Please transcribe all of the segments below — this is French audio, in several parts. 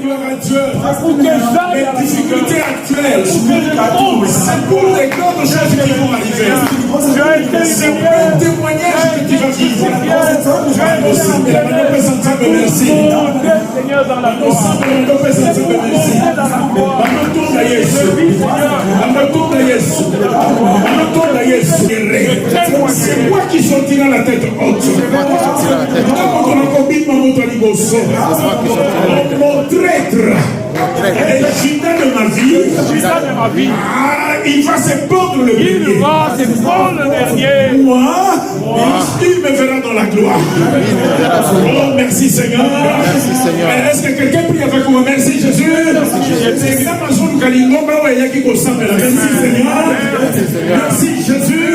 gloire à Dieu. Pour que j'aille à Les difficultés actuelles, c'est pour les grandes choses qui vont arriver. C'est pour le témoignage que tu vas vivre. Merci. Seigneur dans la gloire. C'est moi qui sortira la tête haute. Mon traître, le gitan de ma vie, il va se pendre le dernier. Moi, il me verra dans la gloire. Oh, merci Seigneur. Est-ce que quelqu'un prie avec moi? Merci Jésus. Merci Seigneur. Merci Jésus.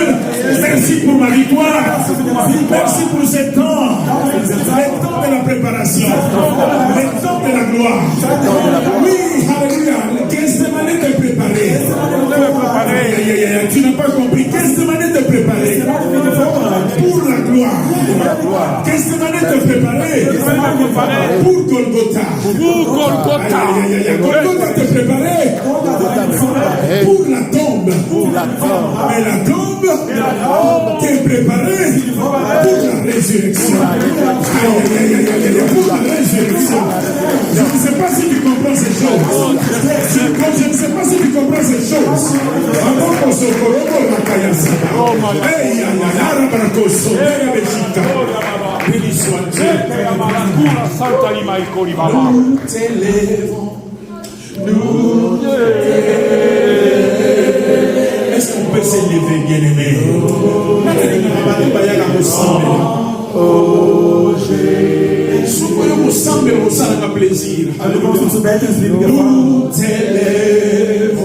Merci pour ma victoire. Merci pour ce temps. Le temps de la préparation. Le temps de la gloire. Oui, alléluia. Qu'est-ce que manière de préparer? Tu n'as pas compris. Qu'est-ce que manière de préparer? Pour la gloire. Qu'est-ce que manière de préparer? Pour Golgotha. Golgotha te préparer pour la tombe. Mais la tombe t'est préparée pour la résurrection. Pour la résurrection. Je ne sais pas si tu comprends ces choses. Je ne sais pas si tu comprends ces choses. Avant qu'on se corrompe, la caillassa. Béni soit Dieu. Nous t'élèvons. Est-ce qu'on peut s'élever, bien-aimé? Oh Jésus. Plaisir. Nous t'élèvons.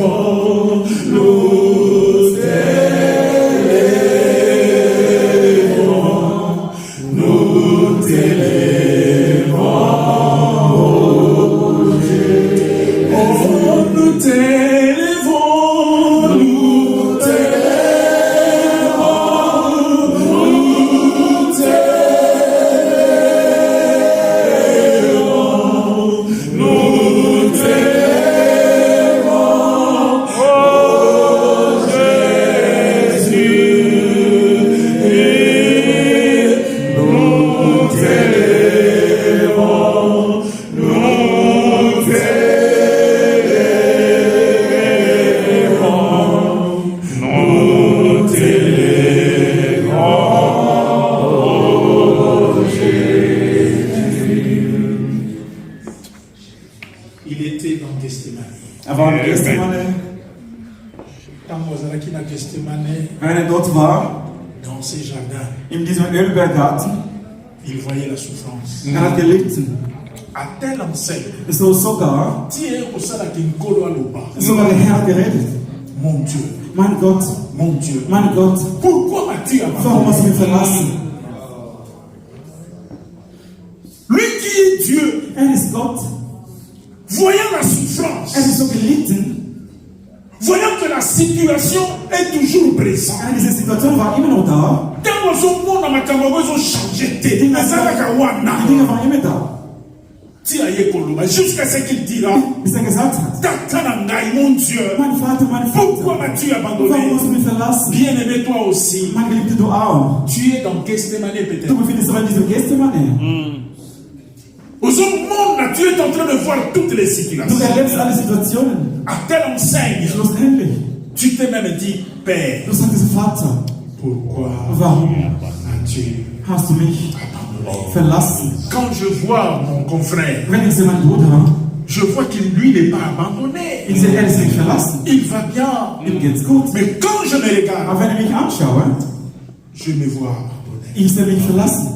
Il voyait la souffrance. À tel enseigne. Sogar der Herr geredet. Mon Dieu. Mein Gott. Mon Dieu. Mein Gott. Pourquoi m'as-tu Warum hast du abandonné? mich verlassen? Lui qui est Dieu, Ist Gott. voyant la souffrance, Ist so gelitten. voyant que la situation est toujours présente. Diese Situation war immer noch da. Quand ils ont changé, Die Dinge waren immer da. Jusqu'à ce qu'il dira, Bis er gesagt hat, mon Dieu, mein Vater, pourquoi m'as-tu warum abandonné? hast du mich verlassen? Bien-aimé, toi aussi, Mein Geliebter, du auch. tu es dans Gethsemane Du peut-être. befindest dich in dieser Gethsemane. Tu es en train de voir toutes les Du situations. erlebst alle Situationen. À telle enseigne, Schlussendlich. tu t'es même dit, Père, Du sagtest, Vater, pourquoi warum as-tu hast du mich verlassen? Quand je vois mon confrère, Wenn ich sehe meinen Bruder, je vois qu'il lui n'est pas abandonné. ich sehe, ist nicht verlassen. Il va bien. Ihm geht's gut. Mais quand je me regarde, Aber wenn ich mich anschaue, je me vois abandonné. ich sehe mich verlassen.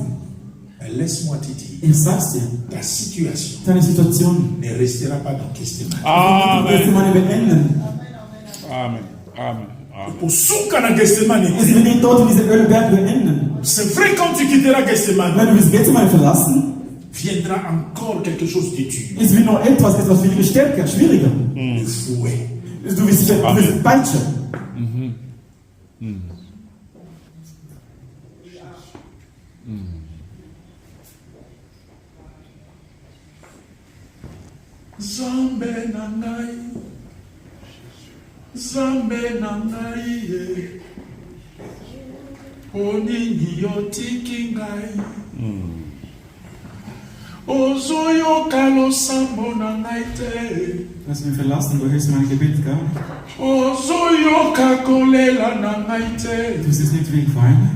Mais laisse-moi te dire, Ich sag's dir, ta situation deine Situation ne restera pas dans Gethsemane. wird die Gethsemane beenden. Amen. Amen. Usuka na Gethsemane. Es wird nicht dort in diesem Ölberg beenden. C'est vrai, quand tu quitteras Gethsemane, Wenn du das Gethsemane verlassen, viendra encore quelque chose de dur. es wird noch etwas viel stärker, schwieriger. Le fouet. Du wirst Peitsche. Zambe nangai, Zambe nangai, Onini yotiki ngai. Ozoyo kalo sambo nangai te. Lass mich verlassen, du hörst mein Gebet gar nicht. Ozoyo kakolela nangai te. Du bist jetzt nicht wie ich weine.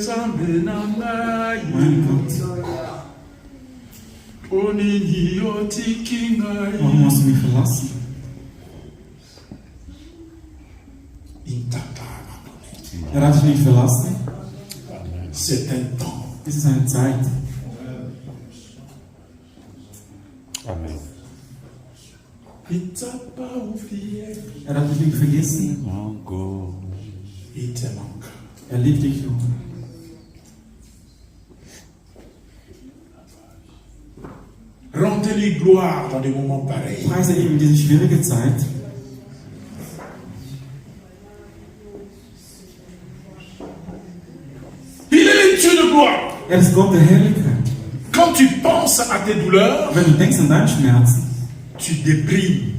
Zambe nangai, Mein Gott, Onini yotiki ngai. warum hast du mich verlassen? Er hat dich nicht verlassen. C'est un temps. Es ist eine Zeit. Amen. Il t'a pas oublié. Er hat dich nicht vergessen. Encore. Il te manque. Er liebt dich noch. Rendez-lui gloire dans des moments pareils. Preise ihm in diese schwierige Zeit. Il est le Dieu de gloire. Er ist Gott der Herrlichkeit. Quand tu penses à tes douleurs, Wenn du denkst an deinen Schmerzen, tu déprimes.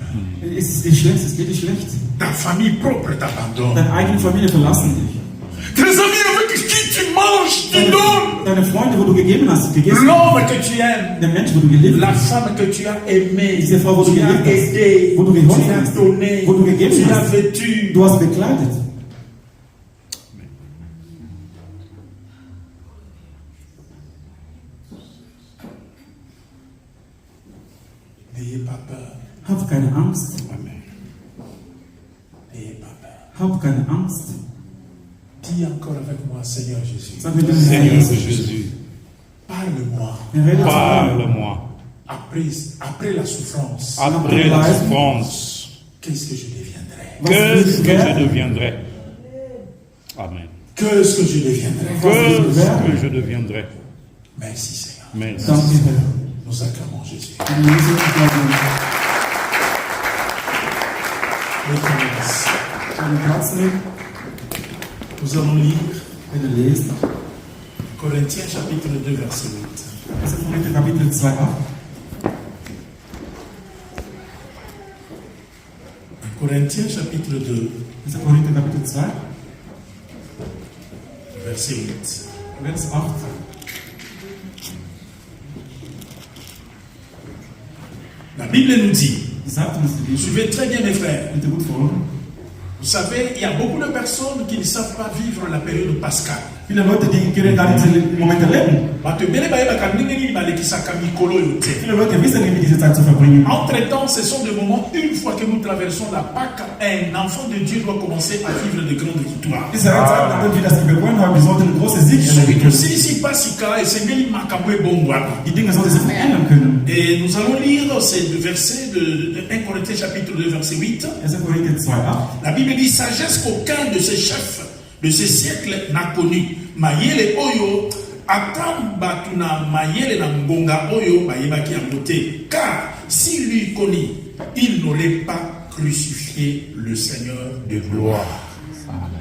es ist dir schlecht, es geht dir schlecht. Ta famille propre t'abandonne. Deine eigene Familie verlassen dich. Tes amis avec qui tu manges, tu donnes. Deine Freunde, wo du gegeben hast, gegessen. L'homme que tu aimes. Der Mensch, wo du geliebt La hast. femme que tu as aimée. Diese Frau, wo du Tu as geliebt hast. aidé. Wo du Tu geholfen as hast. donné. Wo du gegeben Tu as hast. vêtu. Du hast bekleidet. N'ayez pas peur. Hab keine Angst. Amen. N'ayez pas peur. Hab keine Angst. Dis encore avec moi, Seigneur Jésus. Sag mit dem Seigneur Herrn. Jésus, Parle-moi. Er redet zu mir. parle-moi. Après la souffrance, Après la souffrance, qu'est-ce que je deviendrai? qu'est-ce que je deviendrai? Amen. Qu'est-ce que je deviendrai? Qu'est-ce que je deviendrai? Merci Seigneur. Merci. Danke, Herr. Nous acclamons Jésus. In Jesu Namen. Deine Platz nehmen. Nous allons lire Wenn du lesen. Corinthiens chapitre 2 verset 8. 1. Korinther Kapitel 2 ab. Corinthiens chapitre 2 1. Korinther Kapitel 2, verset 8. Vers 8. La Bible nous dit, Die sagt uns die Bibel. suivez très bien mes frères, Bitte gut folgen. vous savez, il y a beaucoup de personnes qui ne savent pas vivre la période pascale. Viele Leute, die können gar nicht diese Momente leben. Viele Leute wissen nicht, wie diese Zeit zu verbringen. Entre-temps, ce sont des moments, une fois que nous traversons la Pâque, un enfant de Dieu doit commencer à vivre de grandes victoires. Diese Zeit, nachdem wir das überwunden haben, wir sollten einen großen Sieg erleben können. Die Dinge sollten sich verändern können. Et nous allons lire ces versets de 1 Corinthiens chapitre 2 verset 8. 1. Korinther 2 ab. La Bible dit sagesse qu'aucun de ces chefs de ce siècle n'a connu. Mayele oyo atamba tuna mayele na ngonga oyo bayebaki yango te. Car s'il lui connaît, il n'aurait pas crucifié le Seigneur de gloire.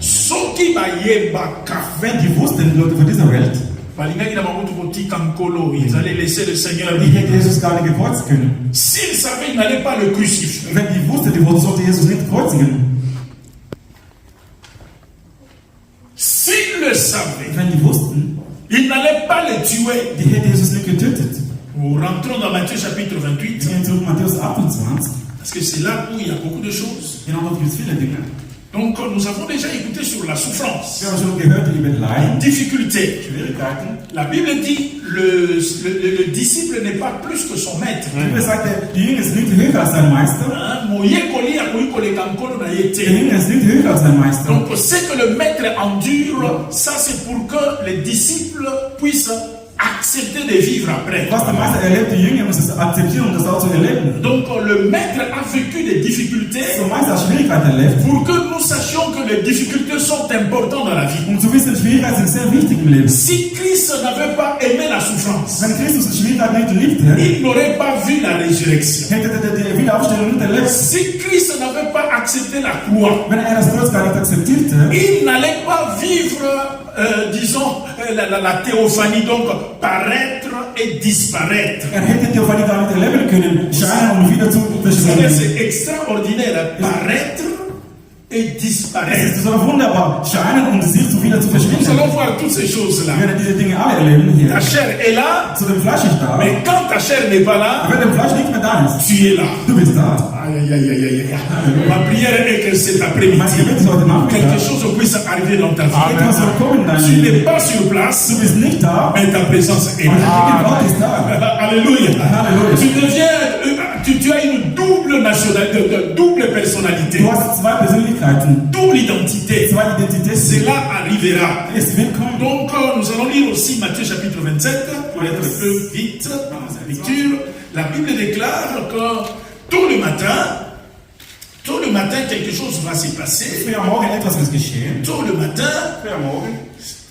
Soki bayebaka. Wenn die wussten, die Leute von dieser Welt, ils allaient laisser le Seigneur. die hätten Jesus gar nicht gekreuzt können. S'ils savaient, ils n'allaient pas le crucifier. Wenn die wussten, die sollten Jesus nicht kreuzigen. S'ils le savaient, Wenn die wussten, ils n'allaient pas le tuer. die hätten Jesus nicht getötet. Nous rentrons dans Matthieu chapitre 28, Wir gehen zurück Matthäus 28. parce que c'est là où il y a beaucoup de choses. Genau, dort gibt es viele Dinge. Donc, nous avons déjà écouté sur la souffrance, Wir haben schon gehört über Leiden, difficulté. Schwierigkeiten. La Bible dit le disciple n'est pas plus que son maître. Die Bibel sagt, der Jünger ist nicht höher als sein Meister. Der Jünger ist nicht höher als sein Meister. Donc, ce que le maître endure, ça c'est pour que les disciples puissent accepter de vivre après. Was der Meister erlebt, die Jünger müssen es akzeptieren, um das auch zu erleben. Donc, le maître a vécu des difficultés Der Meister hat Schwierigkeiten erlebt. pour que nous sachions que les difficultés sont importantes dans la vie. Um zu wissen, Schwierigkeiten sind sehr wichtig im Leben. Si Christ n'avait pas aimé la souffrance, Wenn Christus die Schwierigkeiten nicht geliebt hätte, il n'aurait pas vu la résurrection. hätte er die Wiederaufstellung nicht erlebt. Si Christ n'avait pas accepté la croix, Wenn er das Kreuz gar nicht akzeptierte, il n'allait pas vivre, disons, la théophanie, donc paraître et disparaître. hätte Theophanie gar nicht erleben können, scheinen wieder zu verschwinden. C'est extraordinaire, paraître et disparaître. Es ist so wunderbar, scheinen sich wieder zu Nous verschwinden. allons voir toutes ces choses-là. Wir werden diese Dinge alle erleben hier. Ta chair est là, Zu dem Fleisch ist da. mais quand ta chair n'est pas là, Wenn dem Fleisch nicht mehr da ist, tu es là. du bist da. Aïe, aïe, aïe, aïe, aïe. Ma prière est que cet après-midi, Mein Gebet ist heute Nachmittag. quelque chose puisse arriver dans ta vie. Etwas soll kommen in dein Tu n'es Leben. pas sur place, Du bist nicht da, mais ta présence est und là. Gott ist da. Alléluia. Alléluia. Tu deviens, tu as une double nationalité, double personnalité, Du hast zwei Persönlichkeiten, double identité. zwei Identitäten. Cela arrivera. Es wird kommen. Donc, nous allons lire aussi Matthieu chapitre 27, pour être un peu vite dans la lecture. La Bible déclare que tôt le matin, quelque chose va se passer. Früh am Morgen etwas ist geschehen. Tôt le matin, Früh am Morgen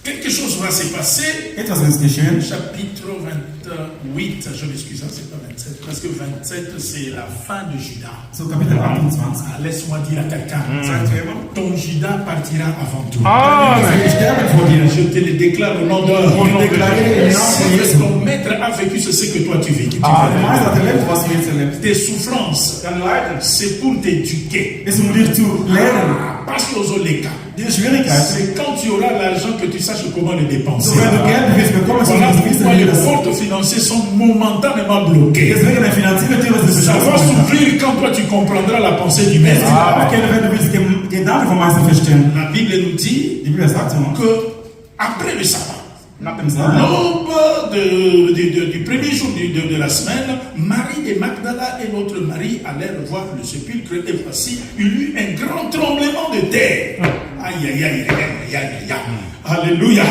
quelque chose va se passer. etwas ist geschehen. Chapitre 28, je m'excuse, hein, c'est pas 27, parce que 27 c'est la fin de Judas. So Kapitel 28. Ah, laisse-moi dire à quelqu'un, Sagt jemand? ton Judas partira avant toi. Wir sterben vor dir. Je te le déclare au nom de Déclaré im Namen von ce Jesus. que ton maître a vécu, c'est ce que toi tu vis. Der Meister hat erlebt, was wir jetzt erlebt. Tes souffrances, Dein Leiden c'est pour t'éduquer. ist, dir zu lernen. Parce que aux les cas, Diese Schwierigkeit, c'est quand tu auras l'argent que tu saches comment le dépenser. so wenn du Geld wirst bekommen, so Voilà wirst du wissen, pourquoi wie les das. portes financières sont momentanément bloquées. Deswegen eine finanzielle Tür ist Ça va beschlossen. s'ouvrir quand toi tu comprendras la pensée du maître. Aufgehen, wenn du willst, den Gedanken vom Meister verstehen. La Bible nous dit Die Bibel sagt uns, que après le sabbat, nach dem Sabbat, l'aube du premier jour de la semaine, Marie de Magdala et notre Marie allèrent voir le sépulcre et voici, il y eut un grand tremblement de terre. Aïe, aïe, aïe, aïe, aïe, aïe, aïe. Alléluia.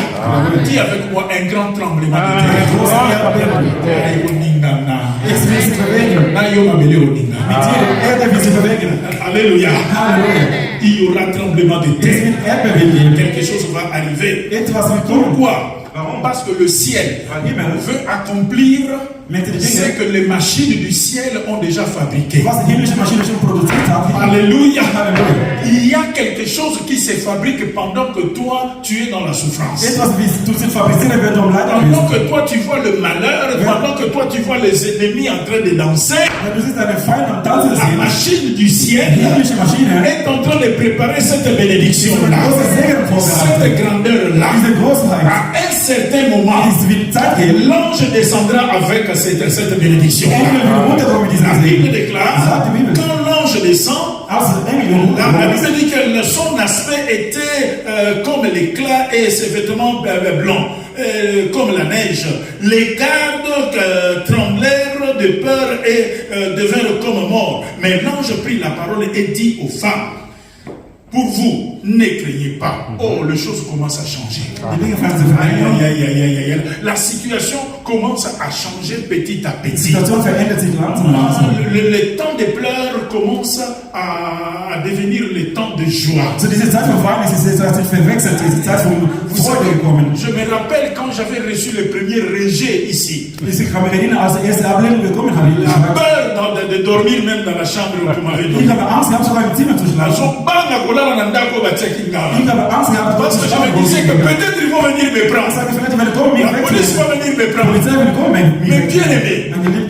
Dis avec moi un grand tremblement de terre. Aïe, oningana. es wird sich bewegen. Aïe, omabele oningana. Mit jeder Erde wird sich bewegen. Alléluia. Halleluja. Il y aura tremblement de Es terre. wird Erdbeben geben. Quelque chose va arriver. Etwas wird kommen. Pourquoi? Parce que le ciel Weil Himmel veut accomplir mit den ce Dingen, que les machines du ciel ont déjà fabriqué. was die himmlische Maschine schon produziert hat. Alléluia. Halleluja. Il y a quelque chose qui se fabrique pendant que toi, tu es dans la souffrance. Etwas, wie du sie fabrizieren, wenn du am Leiden Pendant bist. que toi, tu vois le malheur, pendant que toi, tu vois les ennemis en train de danser, Wenn du siehst deine Feinde am Tanzen la sehen, machine du die ciel himmlische Maschine, est en train de préparer cette bénédiction-là, große Segen vorbereitet. cette grandeur-là. Diese Großheit, À un certain moment, es wird Zeit geben. l'ange descendra avec cette bénédiction. Engel wird runterkommen mit diesem La Bible Segen. déclare, Sagt die Bibel. quand l'ange descend, Als der Engel la runterkommt, Bible dit que son aspect était comme l'éclat et ses vêtements blancs, comme la neige. Les gardes tremblèrent de peur et devinrent comme morts. Mais l'ange prit la parole et dit aux femmes, pour vous, ne craignez pas. Oh, les choses commencent à changer. die Dinge fangen sich Aïe, verändern. aïe, aïe, aïe, aïe, aïe. La situation commence à changer petit à Die petit. Situation verändert sich langsam, langsam. Le temps des pleurs commence à devenir le temps de joie. So diese Zeit von Weinen ist diese Zeit sich verwechselt, diese Zeit von Freude gekommen. Je me rappelle quand j'avais reçu le premier rejet ici. Ich kann mich erinnern, als der erste Ablehnung gekommen hat. La peur de dormir même dans la chambre où tu m'avais Ich donné. habe Angst gehabt, sogar im Zimmer zu schlafen. Azobanga kolala na ndako batiaki nga. Ich habe Angst gehabt, dort Parce zu que je schlafen. me disais que peut-être ils vont venir me Ich prendre. sage, vielleicht werden kommen, mich La police va wegzunehmen. venir me Die prendre. Polizei will kommen, Mais mich bien aimé.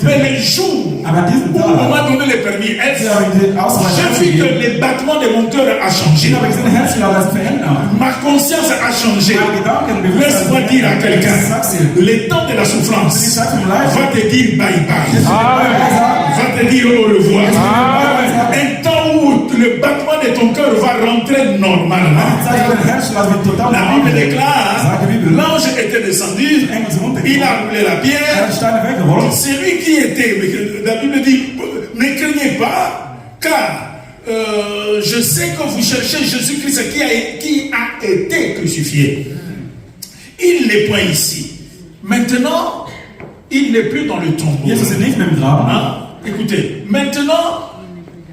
Mais les jours Aber diesen où on m'a Tag, donné le permis F, sie haben die Ausweisung j'ai vu que gegeben. le battement de mon cœur a changé. Ich habe gesehen, Herzschlag hat sich verändert. Ma conscience a changé. Meine Gedanken, Laisse-moi dire à quelqu'un, Sag's dir. le temps de la souffrance Die Zeit vom Leid. va te dire bye bye. Sagen, Va te dire au revoir. Un temps où le battement de ton cœur va rentrer normalement. Zeit, wo der Herzschlag wird total La normal Bible wird. déclare, Sagt die Bibel. l'ange était descendu, Engel sind runtergekommen. il a roulé la Er pierre. hat Steine weggerollt. C'est lui qui était, mais la Bible dit, ne craignez pas, car je sais que vous cherchez Jésus-Christ qui a été crucifié. Il n'est point ici. Maintenant, il n'est plus dans le tombeau. Jesus ist nicht mehr im Graben. Hein? Écoutez, maintenant,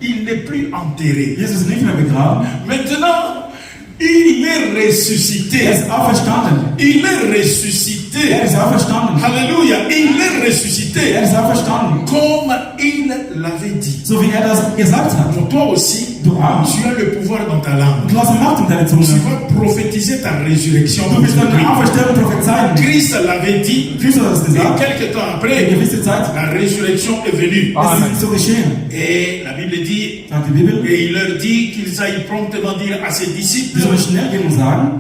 il n'est plus enterré. Jesus ist nicht mehr begraben. Maintenant, il est ressuscité. Er ist auferstanden. Il est ressuscité. Er ist auferstanden. Alléluia. Il est ressuscité. Er ist auferstanden. Comme il l'avait dit. So wie er das gesagt hat. Donc toi aussi, Tu as le pouvoir dans ta langue. Du hast Macht in deiner Zunge. Tu vas prophétiser ta résurrection. Du wirst deine Auferstehung prophezeien. Christ l'avait dit. Christus hat es Et gesagt. quelques temps après, Eine gewisse Zeit la résurrection est venue. ist es so geschehen. Et la Bible dit, Sagt die Bibel. et il leur dit qu'ils aillent promptement dire à ses disciples Die sollen schnell gehen und sagen,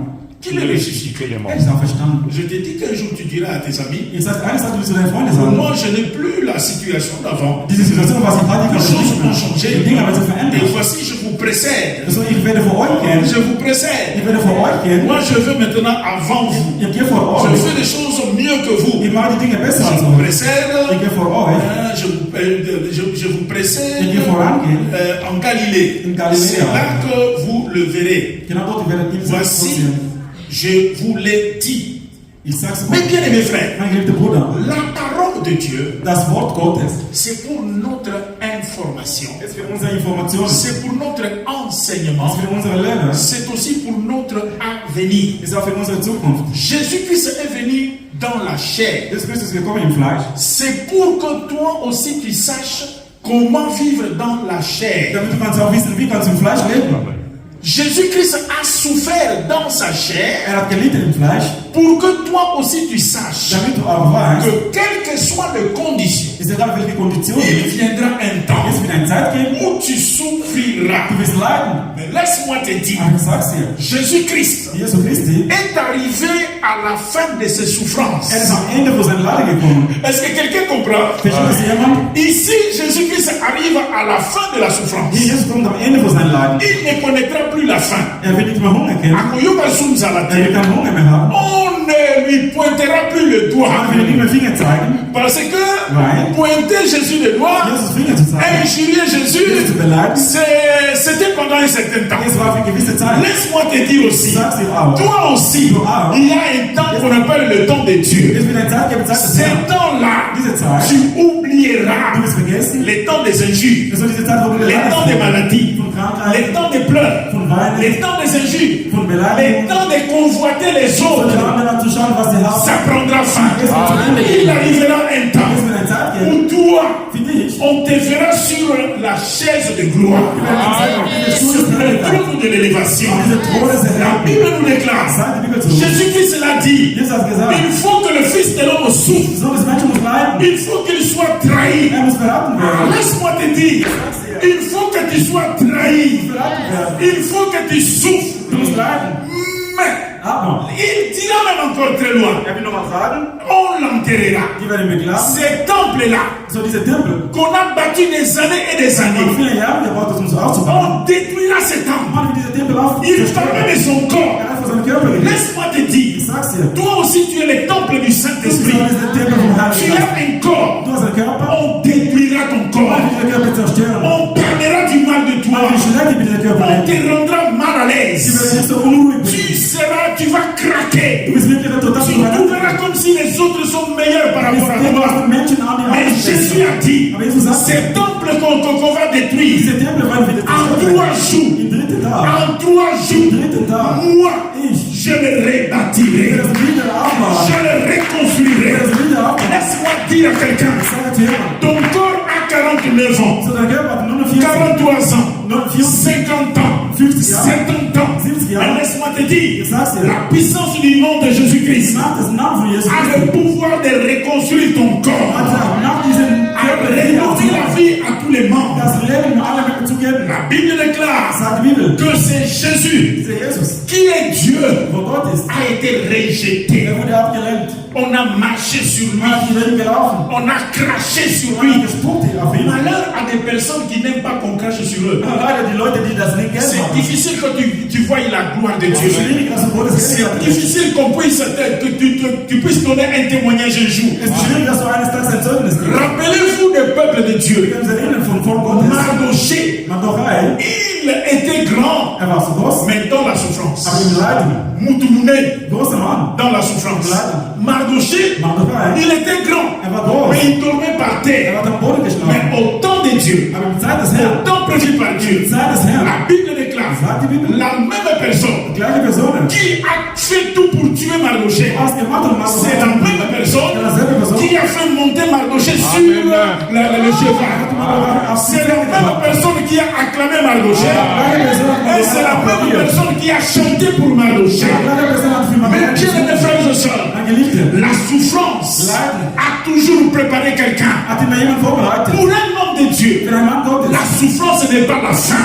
qu'il est ressuscité. er ist auferstanden. Je te dis qu'un jour tu diras à tes amis, Ihr sagt, eines sagt, du zu deinen Freunden sagen, moi je n'ai plus la situation d'avant. diese Situation, was ich hatte, Les choses ont changé. die Dinge haben sich Et verändert. voici, je vous précède. Also, ich werde vor euch gehen. Je vous précède. Ich werde vor euch gehen. Moi, je veux maintenant avant vous. Ich gehe vor Je euch. fais des choses mieux que vous. Ich mache die Dinge besser als Je vous euch. précède. Ich gehe vor euch. Je vous précède Ich gehe vorangehen. en Galilée. In Galiläa. C'est là que vous le verrez. Genau dort werdet ihr es Voici, passieren. je vous l'ai dit. Ich sag's Mais euch. bien aimés frères, Mein geliebter Bruder, la parole de Dieu, das Wort Gottes c'est pour notre information. ist für unsere Information, ist C'est pour notre enseignement. für unsere Lehre, C'est aussi pour notre avenir. ist auch für unsere Zukunft. Jésus-Christ est venu dans la chair. Jesus Christus ist gekommen im Fleisch, C'est pour que toi aussi tu saches comment vivre dans la chair. damit du kannst auch wissen, wie kannst du im Fleisch leben. Jésus-Christ a souffert dans sa chair Er hat gelitten im Fleisch, pour que toi aussi tu saches damit du auch weißt, que quelles que soient les conditions, ist egal welche Konditionen, il viendra un temps es wird eine Zeit geben, où tu souffriras. du wirst leiden. Mais laisse-moi te dire, Aber ich sag's dir, Jésus-Christ Jesu Christi, est arrivé à la fin de ses souffrances. er ist am Ende von seinem Leiden gekommen. Est-ce que quelqu'un comprend? Versteht das jemand? Ici, Jésus-Christ arrive à la fin de la souffrance. Hier, Jesus kommt am Ende von seinem Leiden. Il ne connaîtra plus la fin. Er wird nicht mehr Hunger kennen, Akoyoka Zumzalate. er wird keinen Hunger mehr haben, On ne lui pointera plus le doigt. er wird nicht mehr Finger zeigen, Parce que Ouais. pointer Jésus le doigt, Jesus Finger zu zeigen, injurier Jesus zu Jésus, beleidigen, c'était pendant un certain temps. es war für eine gewisse Zeit. Laisse-moi te dire Ich aussi, sag's dir auch. toi aussi, Du auch. il y a un temps qu'on appelle le temps de Dieu. Es wird eine Zeit geben, Zeit des Ce Herrn. temps-là, Diese Zeit, tu oublieras du wirst vergessen, les temps des injures, es soll diese Zeit, wo du les temps des maladies, von Krankheit, les temps des pleurs, von Weinen, les temps des injures, von les Beleidigung, temps de convoiter les von autres. den anderen anzuschauen, was sie haben. Ça prendra fin. Es wird zu Ende Il gehen. arrivera un Es temps wird eine Zeit geben, où toi, für dich, on te verra sur la chaise de gloire, le trône de l'élévation. diese Throne des La Herrn. Bible nous déclare, Sagt die Bibel zu. Jésus-Christ l'a dit, Jesus hat gesagt, il faut que le Fils de l'homme souffre, so des Menschen muss leiden. il faut qu'il soit trahi. Er muss verraten werden. Laisse-moi te dire, il faut que tu sois trahi, Verraten werden. il faut que tu souffres. Du musst leiden. Mais Aber, il dira même encore très loin, er will noch mal sagen, on l'enterrera. die werden beklagen, Ce temple-là, so diese Tempel, qu'on a bâti des années et des vor années, vielen Jahren gebaut, um so aufzubauen. on détruira ce temple. Man wird diese Tempel auf. Il parlait de son corps. Er hat von seinem Körper geredet. Laisse-moi te dire, Ich sag's dir. toi aussi tu es le temple du Du bist Saint-Esprit. diese Tempel vom Tu Heiligen as Geist. un corps. Du hast einen Körper. On détruira ton corps. Man wird den Körper zerstören. On parlera du mal de toi. Man wird schlecht mit diesem Körper On leben. te rendra mal à Sie l'aise. werden nicht so unruhig Tu werden. tu vas craquer. Du bist wirklich total Tu verras comme si les autres sont meilleurs par rapport à Du toi. hast Menschen an die Mais Jésus a dit, Aber Jesus sagt, ce temple qu'on va détruire, diese Tempel werden wieder en zerstört 3 werden. jours, Im dritten Tag. en 3 Im jours, dritten Tag. moi, Ich je le rebâtirai. werde das wieder aufbauen. Je le Ich reconstruirai. werde das wieder aufbauen. Laisse-moi dire à quelqu'un, Ich sage zu jemandem, ton corps a 49 ans, so dein Körper hat nur noch 40, 43 ans, nur 40, 50 ans, 50 Jahre. 70 ans. 70 Jahre. Mais laisse-moi te dire, Ich sag's dir. la puissance du nom de Jésus-Christ Nach des Namen von Jesus a Christus le pouvoir de reconstruire ton corps, hat er nach diesem à Körper redonner la vie à tous les membres. das Leben alle Menschen zu geben. La Bible déclare Sagt die Bibel, que c'est Jésus dieser Jesus, qui est Dieu wo Gott ist, a été rejeté. er wurde abgelehnt. On a marché sur lui, Man hat die Welt gelaufen. on a craché sur Man hat lui. gespuckt auf ihn. Malheur à des personnes qui n'aiment pas qu'on crache sur eux. Leider die Leute, die das nicht C'est gern machen. difficile quand tu vois la gloire de Es ist Dieu. schwierig, dass du Gottes C'est Geld hast. difficile qu'on puisse, tu puisses donner un témoignage un jour. Es ist schwierig, dass du eines Tages ein Zeugnis gibst. Rappelez-vous des peuples de Wir Dieu. können uns erinnern von Volk Gottes. Mardoché, Mardochai, il était grand, er war so groß, mais dans la souffrance. aber im Leiden, Moutoumouné, großer Mann. dans la souffrance. Leiden. Mardoché, Mardochai, il était grand, er war groß, mais il dormait par er terre. hat am Boden geschlafen. Mais au temps de Dieu, Aber im Zeit des Herrn, au temps prévu par Dieu, Zeit des Herrn, la Bible déclare, sagt die Bibel, la même personne die gleiche Person, qui a fait tout pour tuer Mardoché, was gemacht hat, c'est la même personne dieselbe Person, qui a fait monter Mardoché sur le cheval. C'est la même personne qui a acclamé Mardochée. Et c'est la même personne qui a chanté pour Mardochée. Mais Dieu mes frères et sœurs, la souffrance a toujours préparé quelqu'un. Pour un homme de Dieu, la souffrance n'est pas la fin.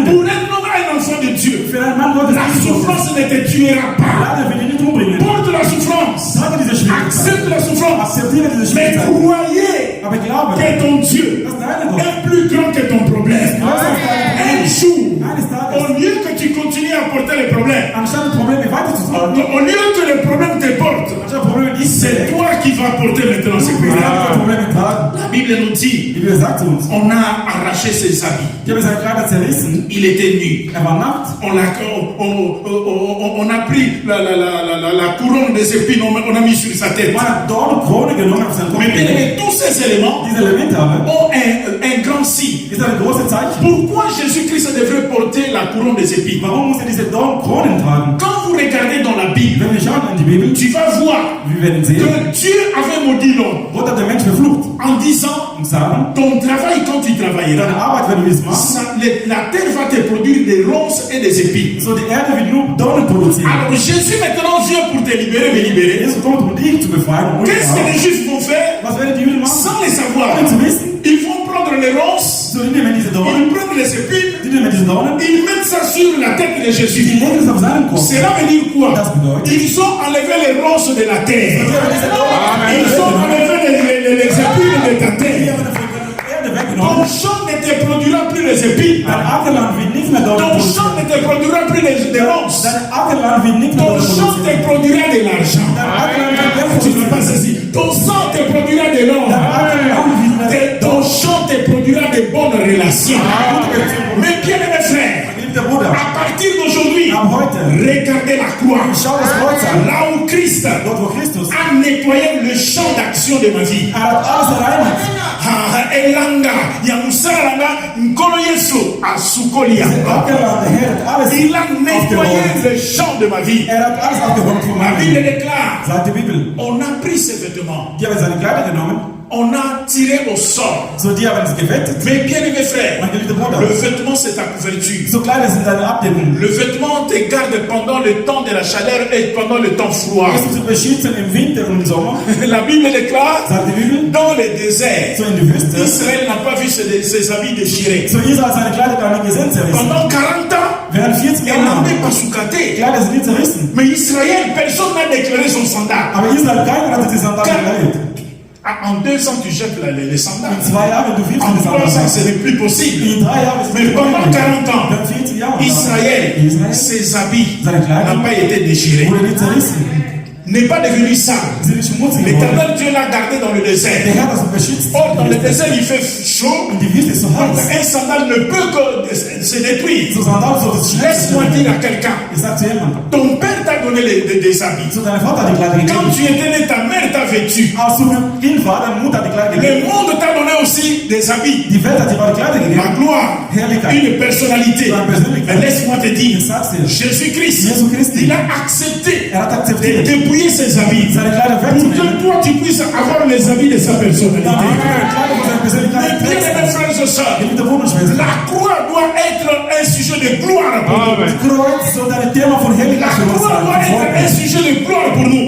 Pour un enfant de Dieu, la souffrance ne te tuera pas. Porte la souffrance, accepte la souffrance, mais croyez que ton Dieu est plus grand que ton problème. Un jour, au lieu que tu continues à porter les problèmes, au lieu que le problème te porte, c'est toi qui vas porter maintenant ces problèmes. La Bible nous dit, on a arraché ses habits. Il était nu. On a pris la couronne des épines, on a mis sur sa tête. Mais bien aimé, tous ces éléments ont un grand signe. Pourquoi Jésus-Christ devrait porter la couronne des épines? Quand vous regardez dans la Bible, tu vas voir que Dieu avait maudit l'homme en disant, ton travail quand tu travailleras, la terre va te produire des ronces et des épines. Alors Jésus maintenant vient pour te libérer, me libérer. Qu'est-ce que les Juifs vont faire sans les savoir? Ils vont prendre les ronces, ils prennent les épines, ils mettent ça sur la tête de Jésus. Cela veut dire quoi? Ils ont enlevé les ronces de la terre. Ils ont enlevé les épines de ta terre. Ton champ ne te produira plus les épines. Ton champ ne te produira plus les ronces. Ton champ te produira de l'argent. Tu ne pas ceci. Ton sang te produira de l'or. Ton champ te produira de bonnes relations. Mais bien mes frères, à partir d'aujourd'hui, regardez la croix. Là où Christ a nettoyé le champ d'action de ma vie. Elanga, Yamusaranga, Nkolo Yesu, Asukolia. Il a nettoyé le champ de ma vie. La Bible déclare, on a pris ses vêtements. On a tiré au sort. Mais bien aimé frère, le vêtement c'est ta couverture. Le vêtement te garde pendant le temps de la chaleur et pendant le temps froid. La Bible déclare, dans le désert, Israël n'a pas vu ses habits déchirés. Pendant 40 ans, elle n'avait pas soukaté. Mais Israël, personne n'a déclaré son sandal. En 2 ans, tu jettes les sandales. En 3 ans, ce n'est plus possible. Mais pendant 40 ans, Israël, ses habits n'ont pas été déchirés. N'est pas devenu sale. L'Éternel Dieu l'a gardé dans le désert. Or, dans le désert, il fait chaud. Donc, un sandal ne peut que se détruire. Laisse-moi dire à quelqu'un, ton père t'a donné des habits. Quand tu étais né, ta mère t'a vêtu. Le monde t'a donné aussi des habits. La gloire, une personnalité. Mais laisse-moi te dire, Jésus-Christ, il a accepté de dépouiller ses habits pour que toi tu puisses avoir les habits de sa personnalité. Mais bien mes frères et sœurs, la croix doit être un sujet de gloire pour nous. La croix doit être un sujet de gloire pour nous.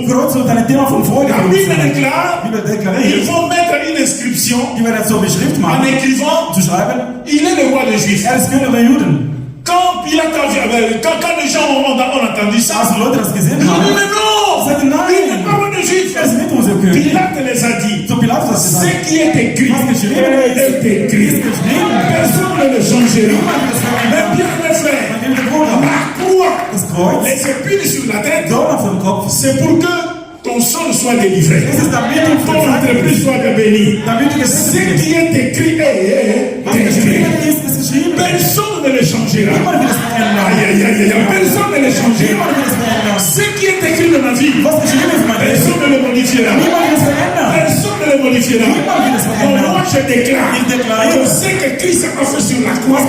La Bible déclare, ils vont mettre une inscription en écrivant, il est le roi des Juifs. Quand les gens ont entendu ça, ils ont dit mais non, il n'est pas roi des Juifs. Pilate les a dit, ce qui est écrit est écrit. Personne ne le changera. Mais bien mes frères, la croix, les épines sur la tête, c'est pour que ton sol soit délivré, ton entreprise soit bénie. Ce qui est écrit est écrit. Personne ne le changera. Personne ne le changera. Ce qui est écrit de ma vie, personne ne le modifiera. Personne ne le modifiera. Donc moi je déclare que ce que Christ a fait sur la croix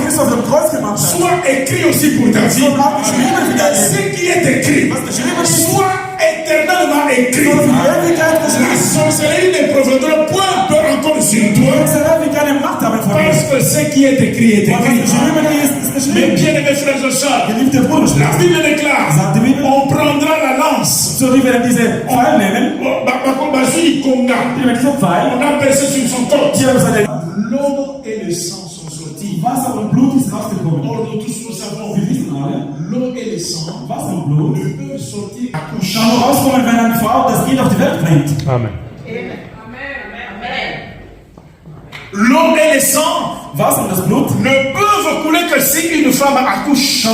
soit écrit aussi pour ta vie. Ce qui est écrit soit éternellement écrit. La sorcellerie ne provoquera point peut sur toi. Parce que ce qui est écrit est écrit. Mais bien aimés frères et sœurs, la Bible déclare, on prendra la lance. On a percé sur son corps. L'eau et le sang sont sortis. Or, nous tous nous savons, l'eau et le sang ne peuvent sortir à couche. Amen. L'eau et le sang ne peuvent couler que si une femme accouche. Un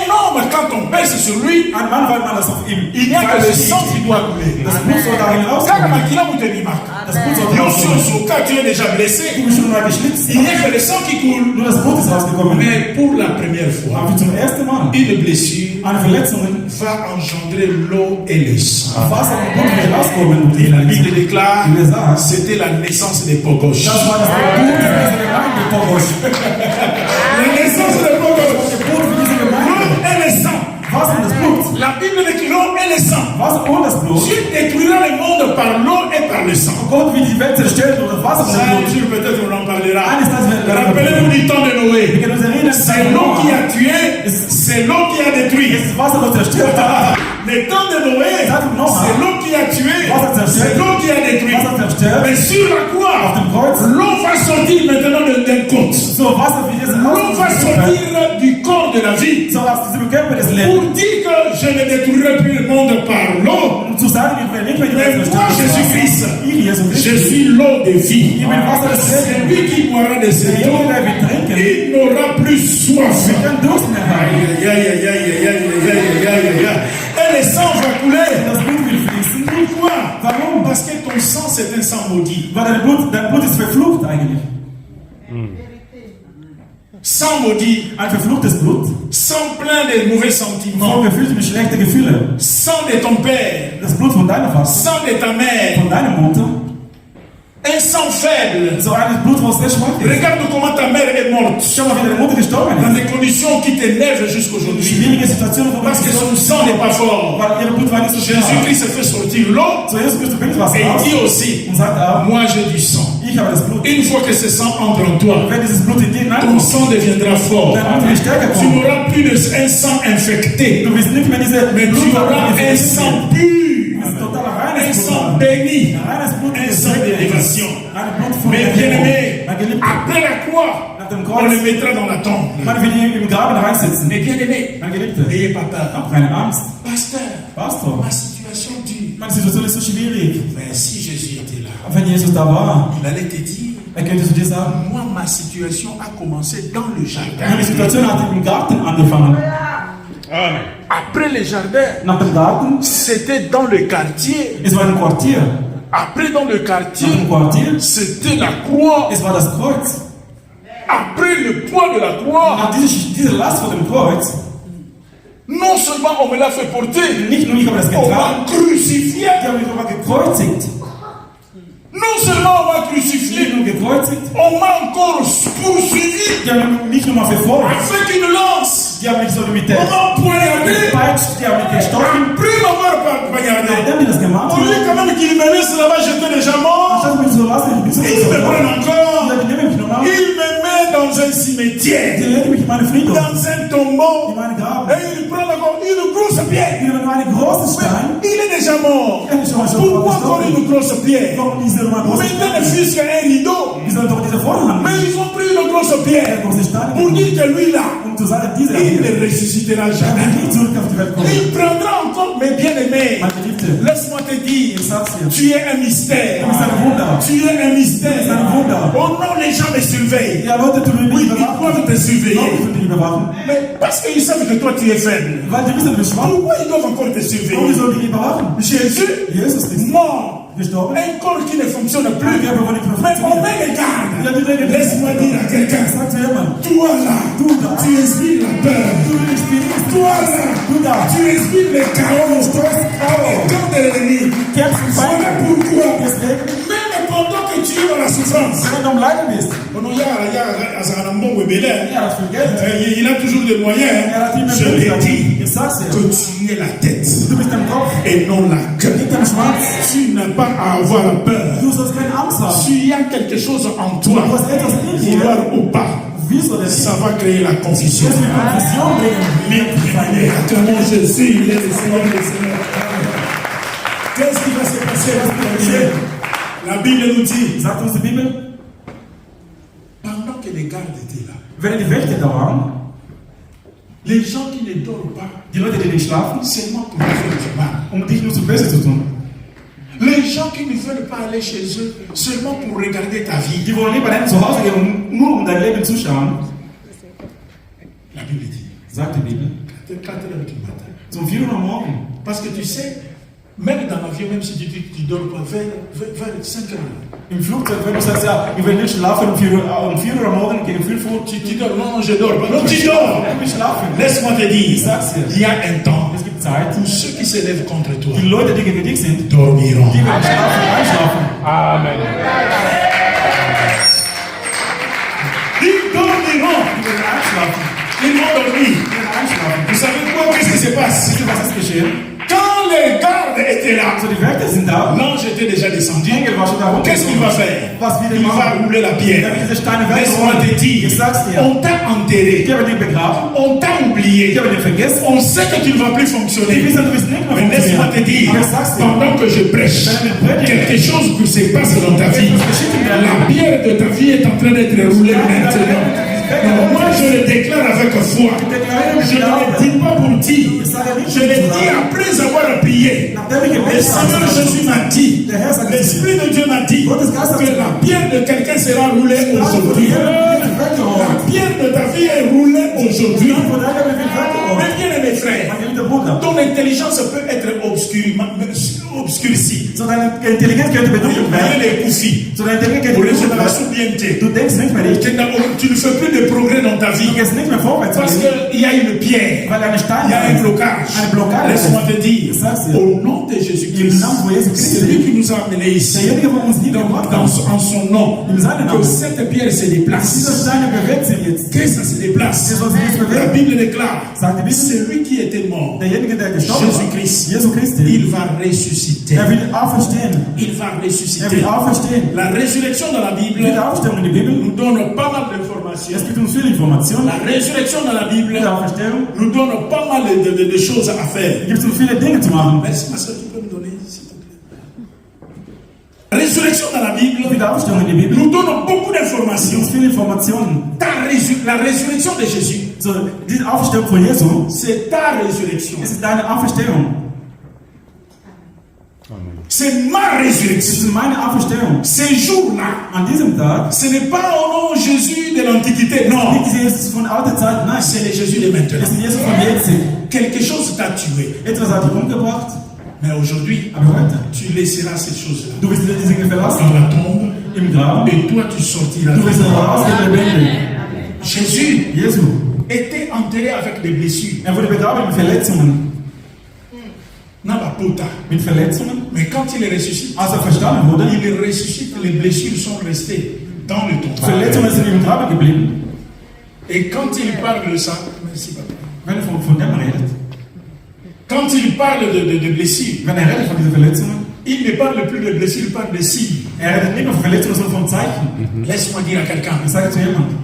homme, quand on pèse sur lui, il n'y a que le sang qui doit couler. Quand tu es déjà blessé, il n'y a que le sang qui coule. Mais pour la première fois, une blessure va engendrer l'eau et le sang. Et la Bible déclare, c'était la naissance des Pogoches. La naissance des Pogoches. L'eau et le sang. La Bible dit l'eau et le sang. Dieu détruira le monde par l'eau et par le sang. Ça, un jour peut-être on en parlera. Rappelez-vous du temps de Noé. C'est l'eau qui a tué, c'est l'eau qui a détruit. Le temps de Noé, c'est l'eau qui a tué, c'est l'eau qui a détruit. Mais sur la croix, l'eau va sortir maintenant d'un côte. L'eau va sortir du corps de la vie. Pour dire que je ne détruirai plus le monde par l'eau. Mais moi, Jésus-Christ, je suis l'eau de vie. C'est lui qui boira de cette eau. Il n'aura plus soif. Aïe, aïe, aïe, aïe, aïe, aïe, aïe, aïe. Et le sang va couler. Pourquoi? Parce que ton sang, c'est un sang maudit. Sang maudit, sang plein de mauvais sentiments, sang de ton père, sang de ta mère, un sang faible. Regarde comment ta mère est morte, dans des conditions qui t'énervent jusqu'aujourd'hui, parce que son sang n'est pas fort. Jésus-Christ se fait sortir l'eau, et il dit aussi, moi j'ai du sang. Une fois que ce sang entre en toi, ton sang deviendra fort. Tu n'auras plus un sang infecté, mais tu auras un sang pur, un sang béni, un sang d'élévation. Mais bien aimé, après la croix, on le mettra dans la tombe. Mais bien aimé, n'ayez pas peur. Pasteur, ma situation dure. Mais si Jésus était là, il allait te dire, moi ma situation a commencé dans le jardin. Amen. Après le jardin, c'était dans le quartier. Après dans le quartier, c'était la croix. Après le poids de la croix, non seulement on me l'a fait porter, on m'a crucifié. Non seulement on m'a crucifié, on m'a encore poursuivi avec une lance. On m'a poignardé. Après m'avoir poignardé, on dit quand même qu'il me laisse là-bas, j'étais déjà mort. Il me prend encore. Il me met dans un cimetière, dans un tombeau, et il prend encore une grosse pierre. Il est déjà mort. Pourquoi encore une grosse pierre? Maintenant le fils a un rideau, mais ils ont pris une grosse pierre pour dire que lui là, il ne ressuscitera jamais. Il prendra encore, mais bien aimé, laisse-moi te dire, tu es un mystère. Tu es un mystère. Oh non, les gens me surveillent. Oui, ils doivent te surveiller. Mais parce qu'ils savent que toi tu es faible. Pourquoi ils doivent encore te surveiller? Jésus, mort. Un corps qui ne fonctionne plus. Mais on me regarde. Laisse-moi dire à quelqu'un, toi là, tu inspires la peur. Toi là, tu inspires le chaos. Et quand de l'ennemi, voilà pourquoi, même pendant que tu es dans la souffrance, du am Leiden bist. Il a toujours des moyens. Je l'ai dit que tu es la tête Du bist ein Kopf, et non la queue. nicht ein Schwanz. Tu n'as pas à avoir peur. Du sollst keine Angst haben. S'il y a quelque chose en toi, Du hast etwas in dir, vouloir ou pas, willst oder nicht, ça va créer la confusion. das wird Konfusion bringen. Mais acclamons Jésus, il est le Seigneur des Seigneurs. Qu'est-ce qui va se passer? La Bible nous dit, Sagt uns die Bibel, pendant que les gardes étaient là, wenn die Wächter da waren, les gens qui ne dorment pas, die Leute, die nicht schlafen, seulement pour faire du mal. dich nur zum Böse zu tun. Les gens qui ne veulent pas aller chez eux seulement pour regarder ta vie. Die wollen lieber dein Zuhause gehen, nur dein Leben zuschauen. La Bible dit, Sagt die Bibel. 4 heures du matin. Zum 4 Uhr am Morgen. Parce que tu sais, même dans l'avion, même si tu dis que tu ne dors pas, vers 5 heures. Im Flugzeug, wenn du sagst, ja, ich will nicht schlafen um 4 Uhr am Morgen gegen 5 Uhr. Tu dors, non, je dors pas. Non, tu dors. Ich will schlafen. Laisse-moi te dire, Sag's dir. il y a un temps Es gibt Zeit, où ceux qui se lèvent contre toi die Leute, die gegen dich sind, dormiront. die werden einschlafen. Amen. Ils dormiront. Die werden einschlafen. Ils vont dormir. Die werden einschlafen. Vous savez quoi? Qu'est-ce qui se passe? Wisst ihr, was ist geschehen? Quand les gardes étaient là, Also die Wächter sind da. l'ange était déjà descendu. Die Engel war schon da runter. Qu'est-ce qu'il va faire? Was wird er Il va machen? rouler la Er pierre. wird diese Steine Laisse-moi wegrollen. te dire, Ich sag's dir. on t'a enterré, Die haben dich begraben. on t'a Die oublié, haben dich vergessen. on sait que tu ne vas plus Die fonctionner. wissen, du bist nicht mehr Mais laisse-moi te dire, Aber ich sag's dir. pendant que je prêche, quelque chose qui se passe dans ta vie, la pierre de ta vie est en train d'être roulée maintenant. Alors moi je le déclare avec foi. Je ne le dis pas pour dire. Je le dis après avoir prié. Le Seigneur Jésus m'a dit, l'Esprit de Dieu m'a dit que la pierre de quelqu'un sera roulée aujourd'hui. La pierre de ta vie est roulée aujourd'hui. Mais bien mes frères, ton intelligence peut être obscurcie. So deine Intelligenz könnte betrunken werden. Les couffis. So deine Intelligenz Pour könnte les betrunken werden. soubienté. Du denkst nicht mehr richtig. Tu ne fais plus de progrès dans ta vie. Du gehst nicht mehr vorwärts. Parce qu'il y a une pierre. Weil eine Stein Il y a un blocage. Ein Blockade. Laisse-moi te dire, Sag's dir. au nom de Jésus-Christ, Im Namen von Jesus Christus. c'est lui qui nous a amenés ici. Derjenige, der uns hingebracht hat. En son nom, In seinem que Namen. cette pierre se Diese déplace. Steine bewegt sich jetzt. Que ça se déplace. Sie soll sich jetzt La bewegen. Bible déclare, Sagt die Bibel. celui qui était mort, Derjenige, der gestorben war, Jésus-Christ, Jesu Christi, il va ressusciter. wird auferstehen. Il va Er ressusciter. wird auferstehen. La résurrection dans la Bible Die Auferstehung in der Bibel, nous donne pas mal d'informations. es gibt uns viele Informationen. La résurrection dans la Bible Die Auferstehung, nous donne pas mal de choses à faire. gibt es uns viele Dinge zu machen. Merci, ma soeur, tu peux me donner, s'il te plaît. La résurrection dans la Bible Die Auferstehung in der Bibel, nous donne beaucoup gibt d'informations. uns viele Informationen. La résurrection de Jésus, So, diese Auferstehung von Jesu, c'est ta résurrection. es ist deine Auferstehung. C'est ma Es résurrection. ist meine Auferstehung. Ces jours-là, An diesem Tag, ce n'est pas au nom de Jésus de l'Antiquité, non. nicht Jesus von alter Zeit, nein, C'est le Jésus de es maintenant. ist Jesus von jetzt. Quelque chose t'a tué. Etwas hat dich umgebracht, Mais aujourd'hui, aber heute, tu laisseras ces choses-là du wirst diese Dinge verlassen. dans la tombe Im Graben, et toi tu sortiras. du wirst herausgehen lebendig. Jésus Jesu, était enterré avec des blessures. wurde begraben mit Verletzungen. Nabaputa. Mit Verletzungen. Mais quand il ressuscite, Als verstanden wurde, il ressuscite, les blessures sont restées dans le tombeau. Verletzungen sind im Graben geblieben. Et quand il parle de ça, merci papa. Wenn er von dem redet, Quand il parle de blessures, wenn er redet von diesen Verletzungen, il ne parle plus de blessures, il parle de signes. redet nicht mehr von Verletzungen, sondern von Zeichen. Laisse-moi dire à quelqu'un, Ich sage zu jemandem,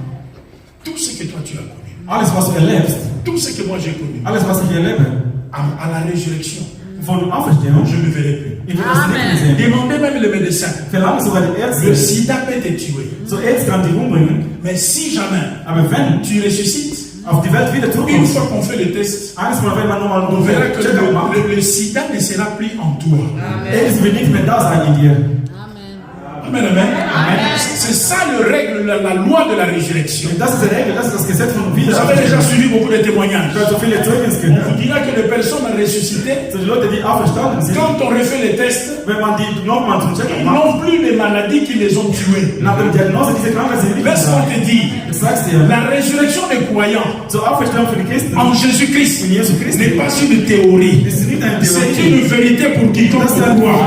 tout ce que toi tu as connu, alles was du erlebst, tout ce que moi j'ai connu, alles was ich erlebe, à la résurrection, von Auferstehung, je ne verrai plus. ich will das nicht mehr sehen. Demandez même le médecin. Verlangen sogar die Le Ärzte, sida peut te tuer. so Ärzte kann dich umbringen, Mais si jamais aber wenn tu ressuscites, auf die Welt wieder une zurückkommst, fois qu'on fait le test, eines Mal, wenn man nochmal on verra que Check-up macht, le sida ne sera plus en toi. AIDS wird nicht mehr da sein in dir. Amen, amen. C'est ça le règle, la loi de la résurrection. Und das ist die Regel, das ist das Gesetz von Vous avez déjà Wiederauferstehung. suivi beaucoup de témoignages. Ich habe so viele Zeugnis On gehört. vous dira que les personnes ressuscitées, So die Leute, die auferstanden sind, quand on refait les tests, wenn man die nochmal zum Check-up ils macht, n'ont plus les maladies qui les ont tués. nach der Diagnose dieser Krankheit sind nicht mehr Laisse-moi da. te dire, Ich sag's dir, la résurrection des croyants zur Auferstehung für die Christen en Jésus-Christ in Jesu Christi, n'est pas une théorie. das ist nicht eine C'est Theorie. une vérité pour quiconque croit.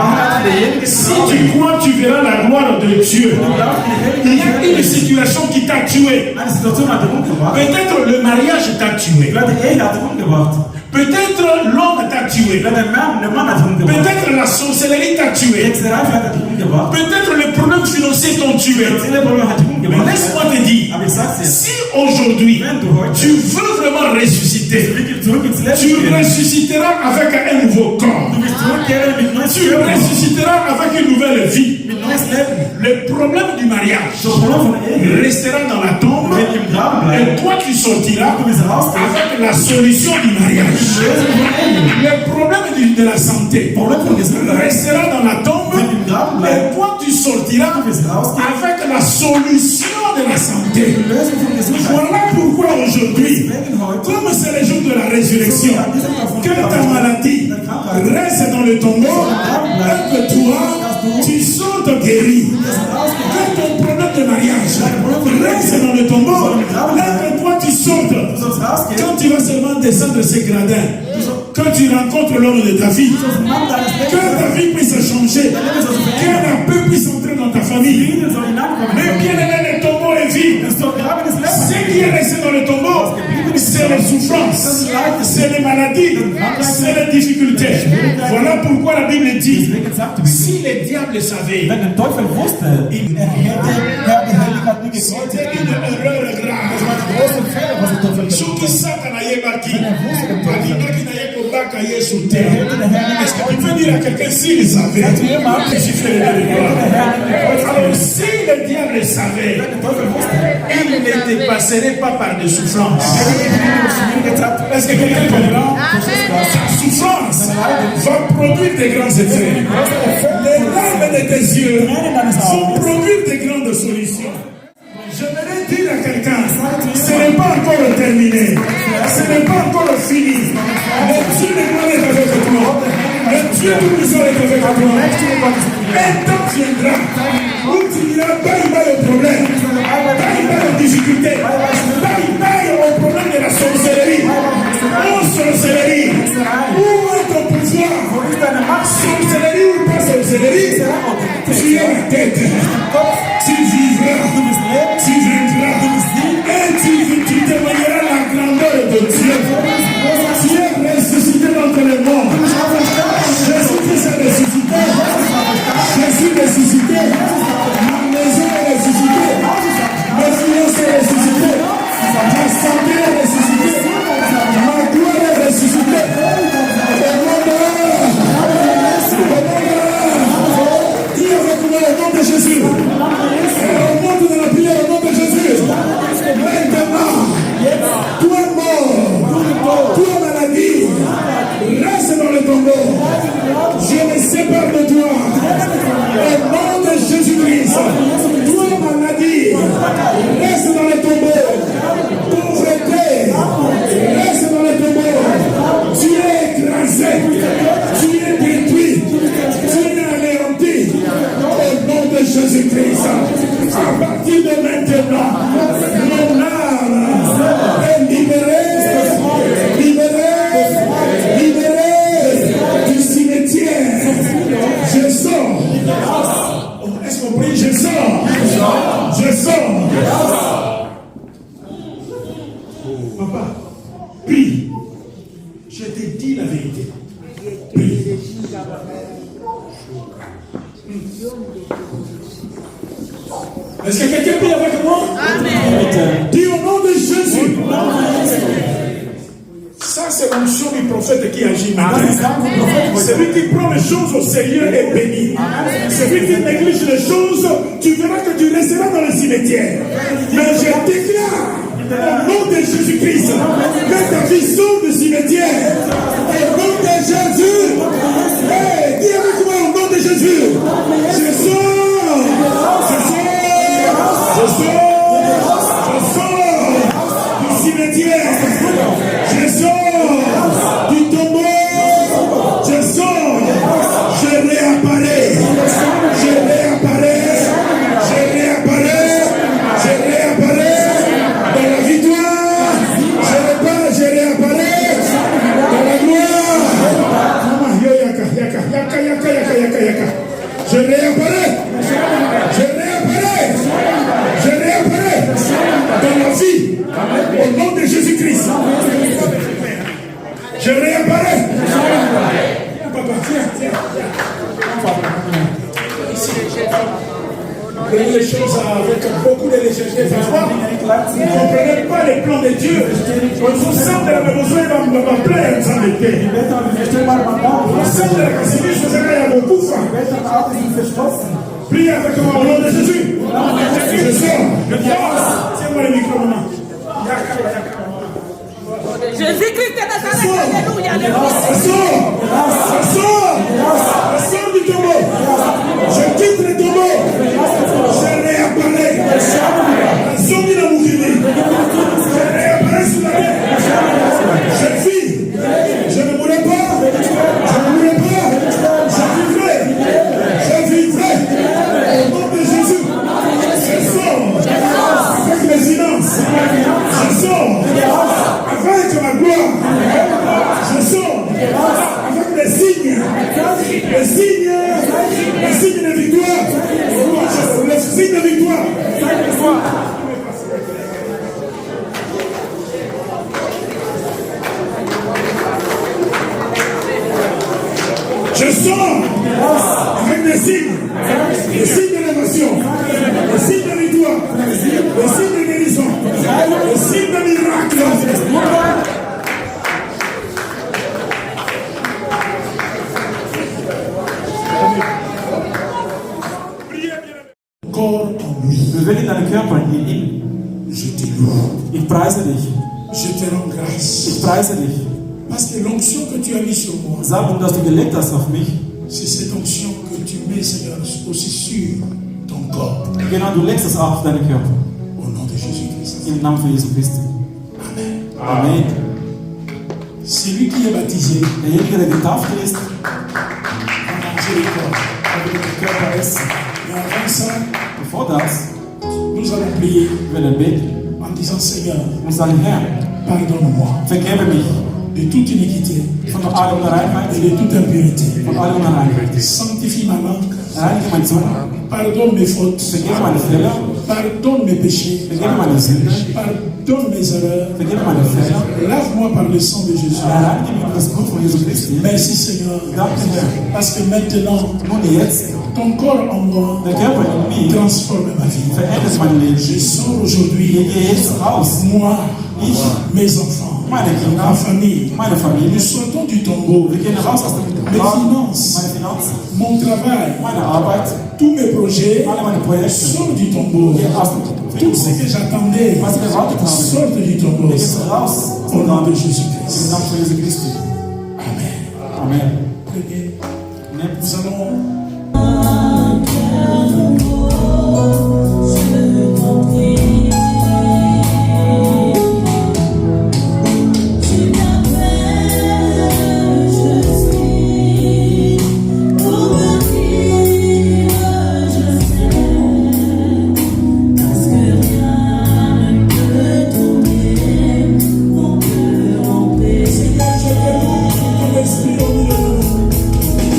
Si tu crois, tu verras la gloire de Dieu. Il y a une situation qui t'a tué. Peut-être le mariage t'a tué. Peut-être l'homme t'a tué. Peut-être la sorcellerie t'a tué. Peut-être les problèmes financiers t'ont tué. Mais laisse-moi te dire, si aujourd'hui tu veux vraiment ressusciter, tu ressusciteras avec un nouveau corps. Tu ressusciteras avec une nouvelle vie. Le problème du mariage restera dans la tombe et toi tu sortiras avec la solution du mariage. Le problème de la santé restera dans la tombe et toi tu sortiras avec la solution de la santé. Voilà pourquoi aujourd'hui, comme c'est le jour de la résurrection, que ta maladie reste dans le tombeau et que toi tu sortes guéri. Que ton problème de mariage reste dans le tombeau et que toi tu sortes. Quand tu vas seulement descendre ces gradins, quand tu rencontres l'homme de ta vie, que ta vie puisse changer, que la paix puisse entrer dans ta famille. Mais bien aimé, le tombeau est vide. Ce qui est resté dans le tombeau, c'est les souffrances, c'est les maladies, c'est les difficultés. Voilà pourquoi la Bible dit, si le diable savait, c'était une erreur grave. Ce qui Satan a yébaki, est-ce que tu peux dire à quelqu'un s'il savait? Alors si le diable savait, il ne dépasserait pas par des souffrances. Est-ce que quelqu'un comprend? Sa souffrance va produire des grands effets. Les larmes de tes yeux vont produire des grandes solutions. J'aimerais dire à quelqu'un, ce n'est pas encore terminé, ce n'est pas encore fini. Le Dieu de gloire est avec toi. Le Dieu tout-puissant est avec toi. Un temps viendra où tu diras bye bye au problème, bye bye aux difficultés, bye bye au problème de la sorcellerie. Oh sorcellerie, où est ton pouvoir? Sorcellerie ou pas sorcellerie? Tu es la tête, tu vivras, tu vaincras, et tu témoigneras la grandeur de Dieu. Tu es ressuscité d'entre les morts. Jésus-Christ est ressuscité. Jésus est ressuscité. Ma maison est ressuscitée. Mes finances sont ressuscitées. Ma santé est ressuscitée. Ma gloire est ressuscitée. Dis avec moi au nom de Jésus. On monte dans la prière au nom de Jésus. Maintenant, toi mort, toi maladie, reste dans le tombeau. Je me sépare de toi. Au nom de Jésus-Christ, toi maladie, reste dans le tombeau. Pauvreté, reste dans le tombeau. Tu es écrasé, tu es détruit, tu es anéanti. Au nom de Jésus-Christ, à partir de maintenant, mon âme est libérée, du cimetière. Je sors. Est-ce qu'on prie? Je sors. Je sors. Papa, prie. Je te dis la vérité. Prie. Est-ce que quelqu'un prie avec moi? Amen. Dis au nom de Jésus. Ça, c'est l'onction du prophète qui agit maintenant. Celui qui prend les choses au sérieux est béni. Celui qui néglige les choses, tu verras que tu resteras dans le cimetière. Mais je déclare au nom de Jésus-Christ que ta vie sort du cimetière. Au nom de Jésus. Hey, dis avec moi au nom de Jésus. Je sors. Je sors du cimetière. Je sors du tombeau. Je sors. Je réapparais. Je réapparais. Je réapparais. Je réapparais dans la victoire. Je réapparais dans la gloire. Je réapparais. Je réapparais. Je réapparais dans la vie. Au nom de Jésus-Christ. Je réapparais. Papa, tiens. Prenez les choses avec beaucoup de légèreté. Parfois, vous ne comprenez pas les plans de Dieu. Vous sentez la besoin de m'appeler en train de paix. Vous sentez la cassiniche, vous savez, il y a beaucoup de femmes. Priez avec moi au nom de Jésus. Je sors. Tiens-moi le micro, maman. Jésus-Christ est Nazareth, alléluia, alléluia. Ça sort du tombeau. Je quitte le tombeau. Je réapparais. La zombie de Moukini. Je réapparais sur la terre. Je vis. Je ne mourrai pas. Je ne mourrai pas. Je vivrai. Je vivrai. Au nom de Jésus. Je sors. Avec mes finances. Je sors. Avec ma gloire. Je sors avec les signes de victoire. Les signes de victoire. Je sors avec des signes d'élévation, des signes de victoire, des signes de guérison, des signes de miracle. Corps en lui. Bewege deinen Körper in ihm. Je te loue. Ich preise dich. Je te rends grâce. Ich preise dich. Parce que l'onction que tu as mise sur moi, Salbung, dass du gelegt hast auf mich. c'est cette onction que tu mets, Seigneur, aussi sur ton corps. Genau, du legst es auch auf deinen Körper. Au nom de Jésus-Christ. Im Namen von Jesu Christi. Amen. Amen. Celui qui est baptisé Derjenige, der getauft ist, va manger le corps. wird den Körper essen. Mais avant ça, Bevor das, nous allons prier wir werden beten en disant, Seigneur, und sagen, Herr, pardonne-moi vergebe mich de toute iniquité von aller Unreinheit, et de toute impureté. von aller Unreinheit. Sanctifie ma langue. Reinige meine Zunge, Pardonne mes fautes. vergebe meine Fehler, Pardonne mes péchés. vergebe meine Sünden, Pardonne mes erreurs. vergebe meine Fehler. Lave-moi par le sang de Jésus. Reinige mich durch das Blut von Jesu Christi. Merci Seigneur. Danke, Herr. Parce que maintenant, Nun jetzt, ton corps en moi der Körper in mir transforme ma vie. verändert mein Leben. Je sors Ich aujourd'hui, gehe jetzt raus. moi, Ich, mes enfants, meine ma Kinder, famille. meine Nous Familie. sortons du tombeau. Wir gehen raus aus dem Mes Grab. finances, Meine Finanzen, mon travail, meine Arbeit, tous mes projets alle meine Projekte. sortent du tombeau. Gehen aus dem Tout ce que j'attendais Was ich erwartet habe. sort du tombeau. Wir gehen raus. Au nom de Im Jésus-Christ. Namen von Jesu Christi. Amen. Amen. Prenez. Nehmt Nous allons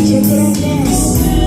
je te rends grâce.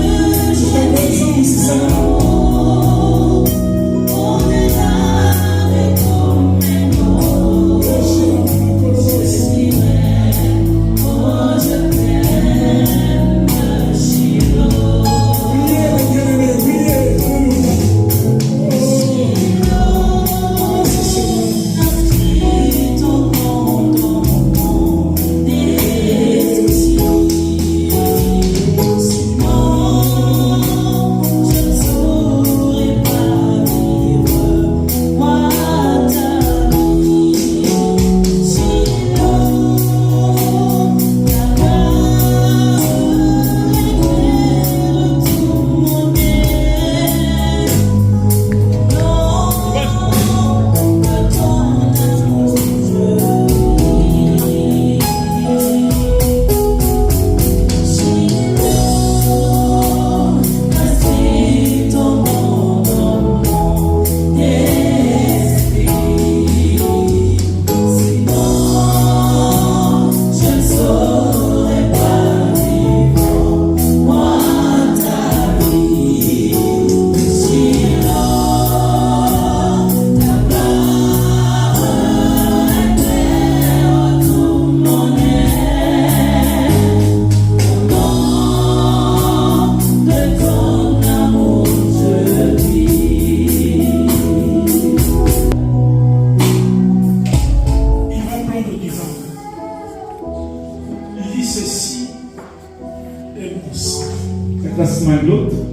délice. Das ist mein Blut.